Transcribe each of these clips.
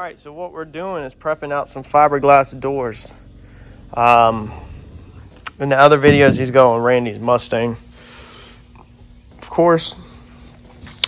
Alright, so what we're doing is prepping out some fiberglass doors. In the other videos, he's going Randy's Mustang. Of course,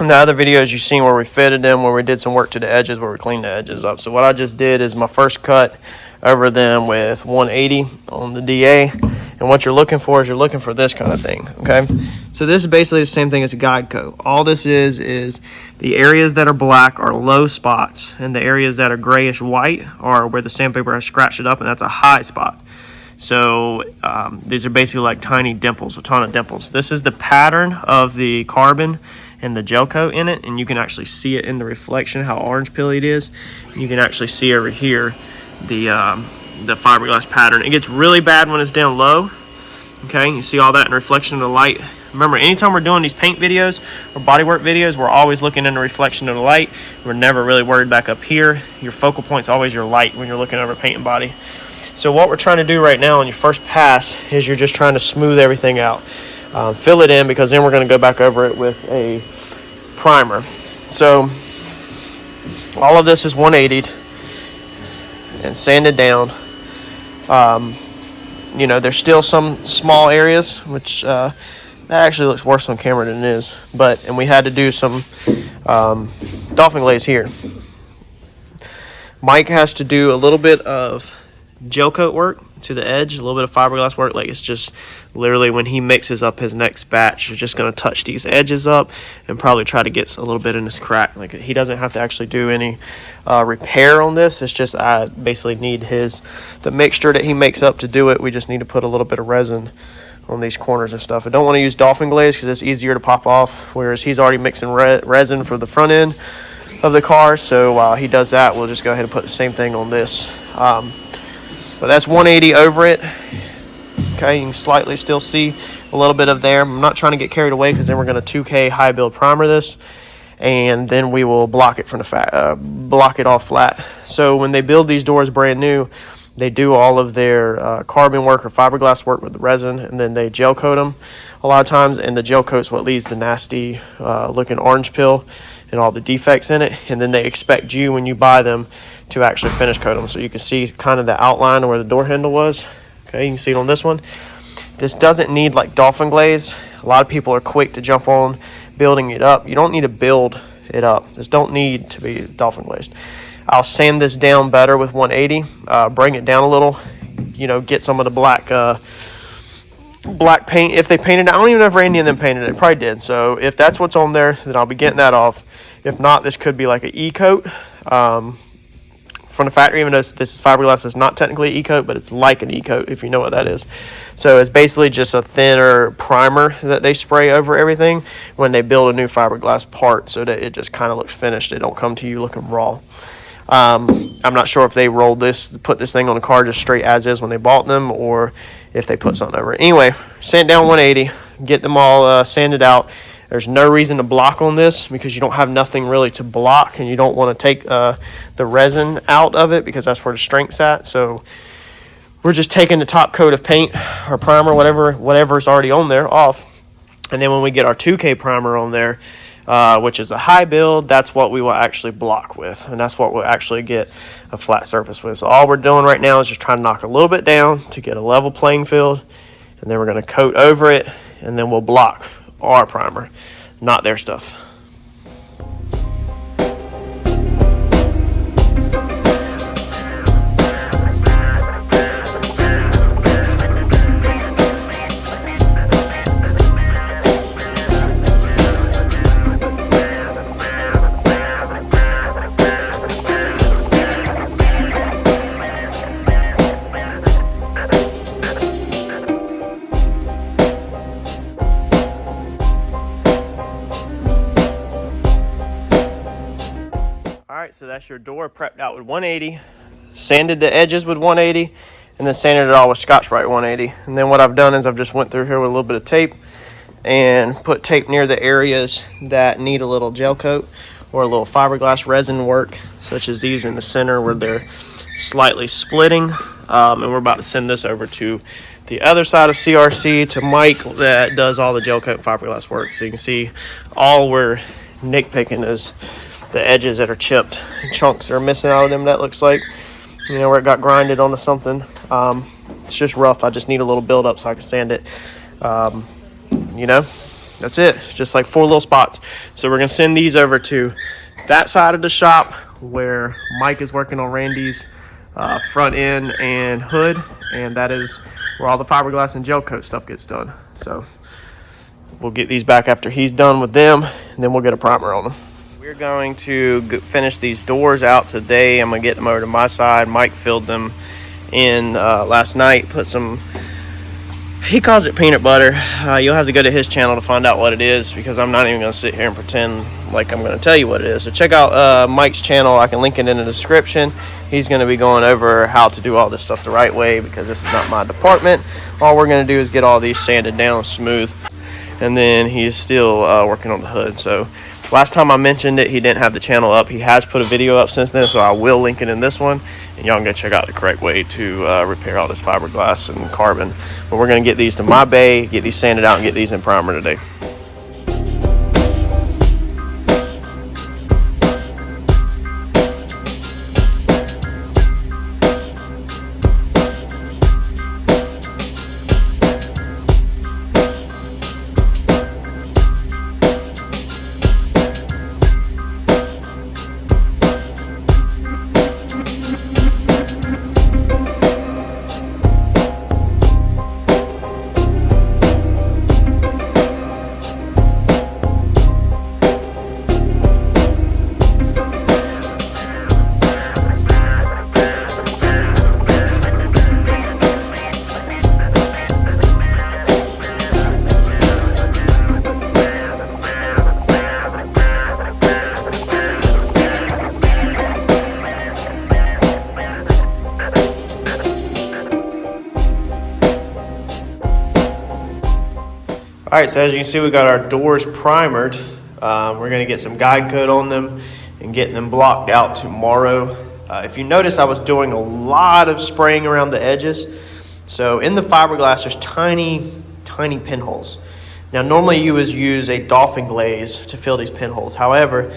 in the other videos, you've seen where we fitted them, where we did some work to the edges, where we cleaned the edges up. So what I just did is my first cut over them with 180 on the DA. And what you're looking for is you're looking for this kind of thing, okay? So this is basically the same thing as a guide coat. All this is the areas that are black are low spots, and the areas that are grayish white are where the sandpaper has scratched it up, and that's a high spot. So these are basically like tiny dimples, a ton of dimples. This is the pattern of the carbon and the gel coat in it, and you can actually see it in the reflection, how orange pilly it is. You can actually see over here the fiberglass pattern. It gets really bad when it's down low. Okay, you see all that in reflection of the light. Remember, anytime we're doing these paint videos or bodywork videos, we're always looking in the reflection of the light. We're never really worried back up here. Your focal point's always your light when you're looking over paint and body. So what we're trying to do right now on your first pass is you're just trying to smooth everything out. Fill it in, because then we're going to go back over it with a primer. So all of this is 180'd and sanded down. You know, there's still some small areas, which that actually looks worse on camera than it is. And we had to do some dolphin glaze here. Mike has to do a little bit of gel coat work to the edge, a little bit of fiberglass work. Like, it's just literally when he mixes up his next batch, you're just going to touch these edges up and probably try to get a little bit in this crack. Like, he doesn't have to actually do any repair on this. It's just I basically need the mixture that he makes up to do it. We just need to put a little bit of resin on these corners and stuff. I don't want to use dolphin glaze because it's easier to pop off, whereas he's already mixing resin for the front end of the car. So while he does that, we'll just go ahead and put the same thing on this. But that's 180 over it. Okay, you can slightly still see a little bit of there. I'm not trying to get carried away, because then we're going to 2K high build primer this, and then we will block it from the block it all flat. So when they build these doors brand new, they do all of their carbon work or fiberglass work with the resin, and then they gel coat them a lot of times, and the gel coat's what leaves the nasty looking orange peel and all the defects in it. And then they expect you, when you buy them, to actually finish coat them. So you can see kind of the outline of where the door handle was. Okay, you can see it on this one. This doesn't need like dolphin glaze. A lot of people are quick to jump on building it up. You don't need to build it up. This don't need to be dolphin glazed. I'll sand this down better with 180, bring it down a little, you know, get some of the black paint. If they painted it, I don't even know if Randy and them painted it. Probably did. So if that's what's on there, then I'll be getting that off. If not, this could be like an E-coat from the factory. Even though this is fiberglass, it's not technically E-coat, but it's like an E-coat, if you know what that is. So it's basically just a thinner primer that they spray over everything when they build a new fiberglass part, so that it just kind of looks finished. It don't come to you looking raw. I'm not sure if they put this thing on the car just straight as is when they bought them, or if they put something over it. Anyway, sand down 180, get them all sanded out. There's no reason to block on this, because you don't have nothing really to block, and you don't want to take the resin out of it, because that's where the strength's at. So we're just taking the top coat of paint or primer, whatever's already on there, off. And then when we get our 2K primer on there, which is a high build, that's what we will actually block with, and that's what we'll actually get a flat surface with. So all we're doing right now is just trying to knock a little bit down to get a level playing field, and then we're going to coat over it, and then we'll block our primer, not their stuff. Alright, so that's your door prepped out with 180, sanded the edges with 180, and then sanded it all with Scotch-Brite 180. And then what I've done is I've just went through here with a little bit of tape and put tape near the areas that need a little gel coat or a little fiberglass resin work, such as these in the center where they're slightly splitting. And we're about to send this over to the other side of CRC to Mike that does all the gel coat fiberglass work. So you can see all we're nitpicking is the edges that are chipped, chunks that are missing out of them. That looks like, you know, where it got grinded onto something. It's just rough. I just need a little build up so I can sand it. You know, that's it. It's just like 4 little spots. So we're gonna send these over to that side of the shop where Mike is working on Randy's front end and hood, and that is where all the fiberglass and gel coat stuff gets done. So we'll get these back after he's done with them, and then we'll get a primer on them. We're going to finish these doors out today. I'm gonna get them over to my side. Mike filled them in last night, put some, he calls it peanut butter. You'll have to go to his channel to find out what it is, because I'm not even gonna sit here and pretend like I'm gonna tell you what it is. So check out Mike's channel. I can link it in the description. He's gonna be going over how to do all this stuff the right way, because this is not my department. All we're gonna do is get all these sanded down smooth, and then he's still working on the hood. So last time I mentioned it, he didn't have the channel up. He has put a video up since then, so I will link it in this one, and y'all can go check out the correct way to repair all this fiberglass and carbon. But we're gonna get these to my bay, get these sanded out, and get these in primer today. All right, so as you can see, we got our doors primered. We're gonna get some guide coat on them and get them blocked out tomorrow. If you notice, I was doing a lot of spraying around the edges. So in the fiberglass, there's tiny, tiny pinholes. Now, normally you would use a dolphin glaze to fill these pinholes. However,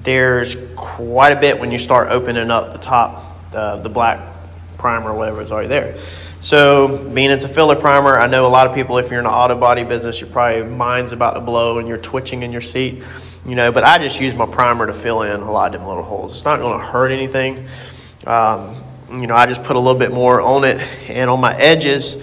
there's quite a bit when you start opening up the top, the black primer or whatever is already there. So being it's a filler primer, I know a lot of people, if you're in the auto body business, your probably mind's about to blow and you're twitching in your seat, you know, but I just use my primer to fill in a lot of them little holes. It's not going to hurt anything. You know, I just put a little bit more on it, and on my edges,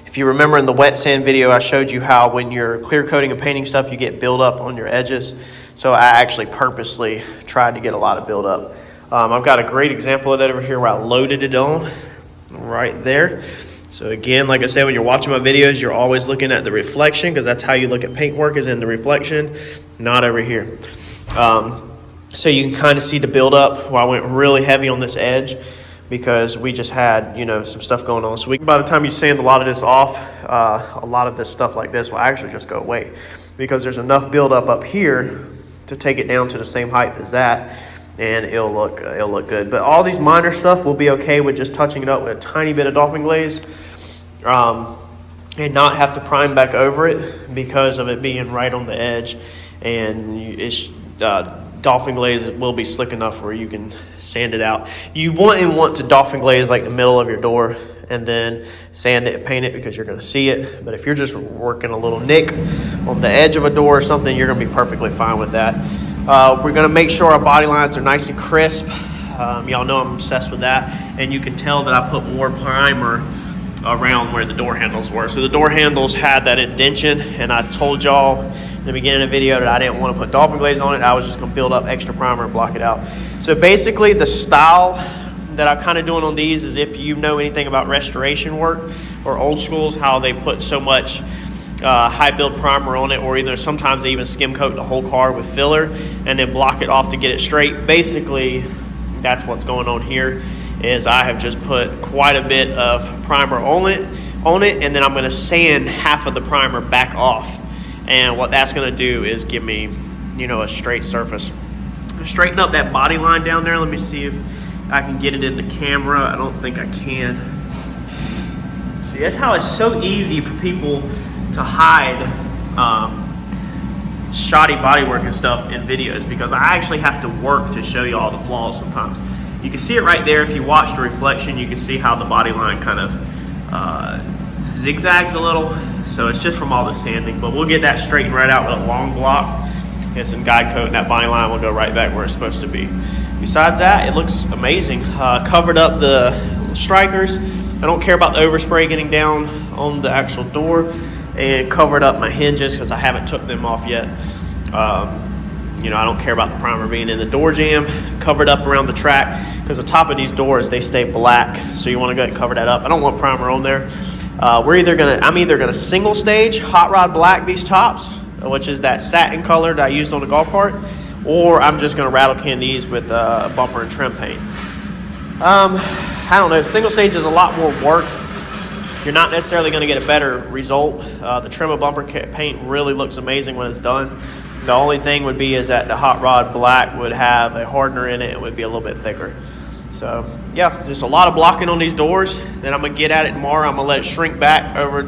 if you remember in the wet sand video, I showed you how when you're clear coating and painting stuff, you get buildup on your edges. So I actually purposely tried to get a lot of buildup. I've got a great example of that over here where I loaded it on right there. So again, like I said, when you're watching my videos, you're always looking at the reflection, because that's how you look at paint work, is in the reflection, not over here. So you can kind of see the buildup where I went really heavy on this edge, because we just had, you know, some stuff going on. So by the time you sand a lot of this off, a lot of this stuff like this will actually just go away, because there's enough buildup up here to take it down to the same height as that, and it'll look good. But all these minor stuff will be okay with just touching it up with a tiny bit of dolphin glaze, and not have to prime back over it because of it being right on the edge. And it's dolphin glaze will be slick enough where you can sand it out. You want to dolphin glaze like the middle of your door, and then sand it and paint it, because you're going to see it. But if you're just working a little nick on the edge of a door or something, you're going to be perfectly fine with that. We're going to make sure our body lines are nice and crisp. Y'all know I'm obsessed with that, and you can tell that I put more primer around where the door handles were. So the door handles had that indentation, and I told y'all in the beginning of the video that I didn't want to put dolphin glaze on it. I was just going to build up extra primer and block it out. So basically the style that I'm kind of doing on these is, if you know anything about restoration work or old schools, how they put so much high build primer on it, or either sometimes they even skim coat the whole car with filler and then block it off to get it straight. Basically, that's what's going on here. Is I have just put quite a bit of primer on it, and then I'm going to sand half of the primer back off. And what that's going to do is give me, you know, a straight surface. Straighten up that body line down there. Let me see if I can get it in the camera. I don't think I can. See, that's how it's so easy for people to hide shoddy bodywork and stuff in videos, because I actually have to work to show you all the flaws sometimes. You can see it right there. If you watch the reflection, you can see how the body line kind of zigzags a little. So it's just from all the sanding, but we'll get that straightened right out with a long block and some guide coat, and that body line will go right back where it's supposed to be. Besides that, it looks amazing. Covered up the strikers. I don't care about the overspray getting down on the actual door, and covered up my hinges because I haven't took them off yet. You know, I don't care about the primer being in the door jamb. Covered up around the track because the top of these doors, they stay black, so you want to go ahead and cover that up. I don't want primer on there. I'm either gonna single stage hot rod black these tops, which is that satin color that I used on the golf cart, or I'm just gonna rattle can these with bumper and trim paint. I don't know, single stage is a lot more work. You're not necessarily gonna get a better result. The trim of bumper paint really looks amazing when it's done. The only thing would be is that the hot rod black would have a hardener in it. It would be a little bit thicker. So yeah, there's a lot of blocking on these doors. Then I'm gonna get at it tomorrow. I'm gonna let it shrink back over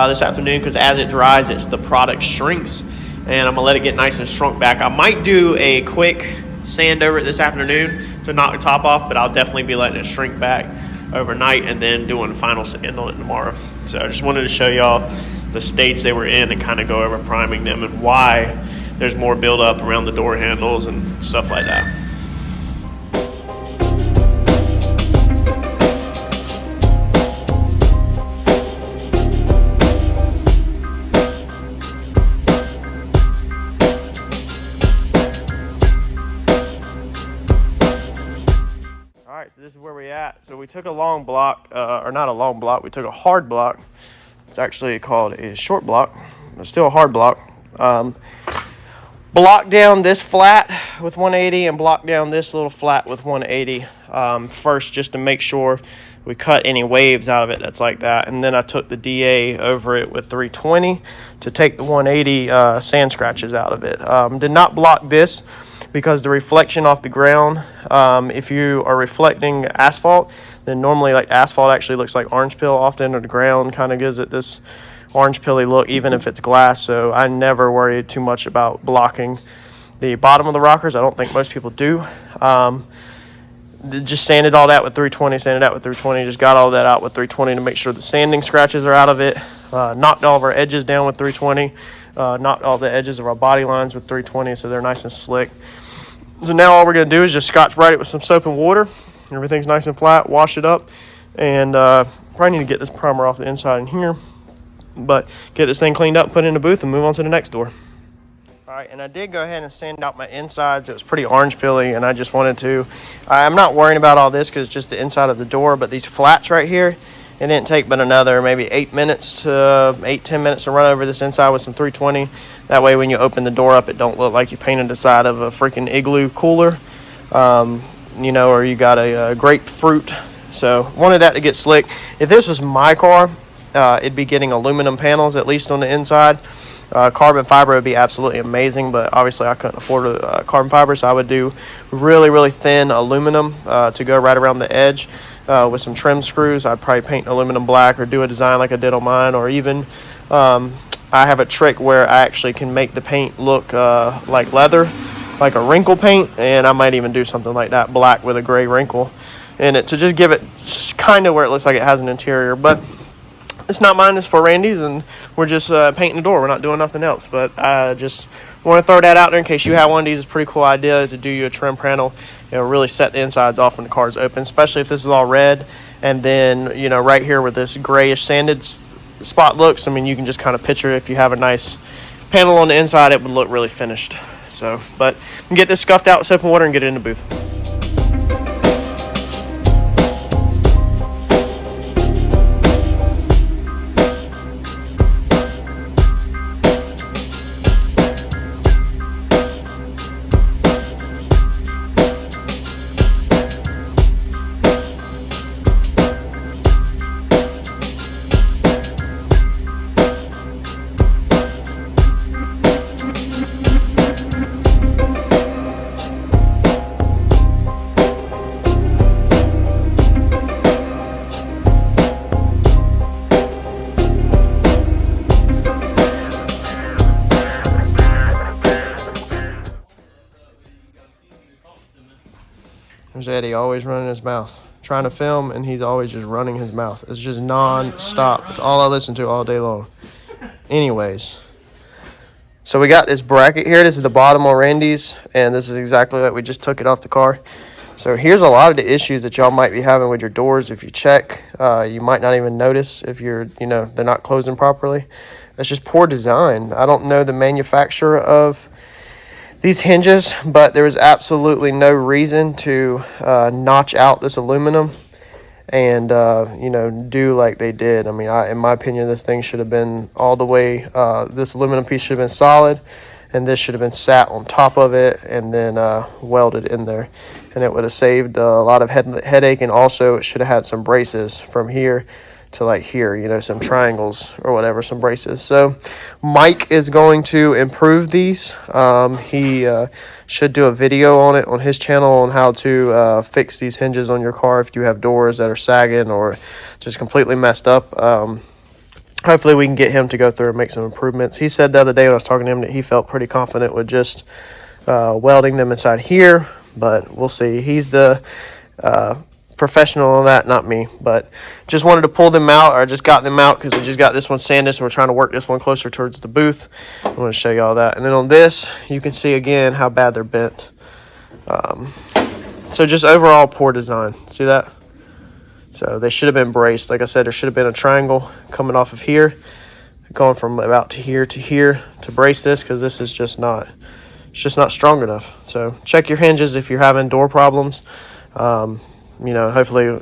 this afternoon, because as it dries, the product shrinks, and I'm gonna let it get nice and shrunk back. I might do a quick sand over it this afternoon to knock the top off, but I'll definitely be letting it shrink back overnight and then doing final sand on it tomorrow. So I just wanted to show y'all the stage they were in and kind of go over priming them and why there's more buildup around the door handles and stuff like that. Alright, so this is where we're at. So we took a long block, or not a long block, we took a hard block. It's actually called a short block, but still a hard block. Block down this flat with 180 and block down this little flat with 180 first, just to make sure we cut any waves out of it that's like that. And then I took the DA over it with 320 to take the 180 sand scratches out of it. Did not block this because the reflection off the ground, if you are reflecting asphalt, then normally like asphalt actually looks like orange peel often, or the ground kind of gives it this orange pilly look even if it's glass. So I never worry too much about blocking the bottom of the rockers. I don't think most people do. Just sanded all that with 320, sanded that with 320, just got all that out with 320 to make sure the sanding scratches are out of it. Knocked all of our edges down with 320, knocked all the edges of our body lines with 320 so they're nice and slick. So now all we're going to do is just scotch brite it with some soap and water. Everything's nice and flat, wash it up, and probably need to get this primer off the inside in here, but get this thing cleaned up, put it in the booth, and move on to the next door. All right, and I did go ahead and sand out my insides. It was pretty orange pilly, and I just wanted to, I'm not worrying about all this because it's just the inside of the door, but these flats right here, it didn't take but another maybe 8 minutes to 10 minutes to run over this inside with some 320. That way when you open the door up, it don't look like you painted the side of a freaking igloo cooler, you know, or you got a grapefruit. So wanted that to get slick. If this was my car, it'd be getting aluminum panels at least on the inside. Carbon fiber would be absolutely amazing, but obviously I couldn't afford carbon fiber, so I would do really, really thin aluminum to go right around the edge with some trim screws. I'd probably paint aluminum black or do a design like I did on mine, or even I have a trick where I actually can make the paint look like leather, like a wrinkle paint, and I might even do something like that, black with a gray wrinkle in it, to just give it kind of where it looks like it has an interior. But it's not mine, it's for Randy's, and we're just painting the door. We're not doing nothing else. But I just want to throw that out there in case you have one of these. It's a pretty cool idea to do you a trim panel. You know, really set the insides off when the car's open, especially if this is all red. And then, you know, right here where this grayish sanded spot looks, I mean, you can just kind of picture if you have a nice panel on the inside, it would look really finished. So, but we can get this scuffed out with soap and water and get it in the booth. There's Eddie always running his mouth, trying to film, and he's always just running his mouth. It's just non-stop. It's all I listen to all day long. Anyways, so we got this bracket here. This is the bottom on Randy's, and this is exactly like we just took it off the car. So here's a lot of the issues that y'all might be having with your doors. If you check, you might not even notice if you're, they're not closing properly. It's just poor design. I don't know the manufacturer of these hinges, but there was absolutely no reason to notch out this aluminum and do like they did. I mean, in my opinion, this thing should have been all the way, this aluminum piece should have been solid, and this should have been sat on top of it and then welded in there, and it would have saved a lot of headache. And also it should have had some braces from here to like here, some triangles or whatever, some braces. So Mike is going to improve these. He should do a video on it on his channel on how to fix these hinges on your car if you have doors that are sagging or just completely messed up. Hopefully we can get him to go through and make some improvements. He said the other day when I was talking to him that he felt pretty confident with just welding them inside here, but we'll see. He's the professional on that, not me. But just wanted to pull them out, or just got them out because we just got this one sanded, so we're trying to work this one closer towards the booth. I'm going to show you all that. And then on this, you can see again how bad they're bent. So just overall poor design. See that? So they should have been braced. Like I said, there should have been a triangle coming off of here, going from about to here to brace this, because this is just not, it's just not strong enough. So check your hinges if you're having door problems. Hopefully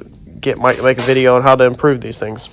might make a video on how to improve these things.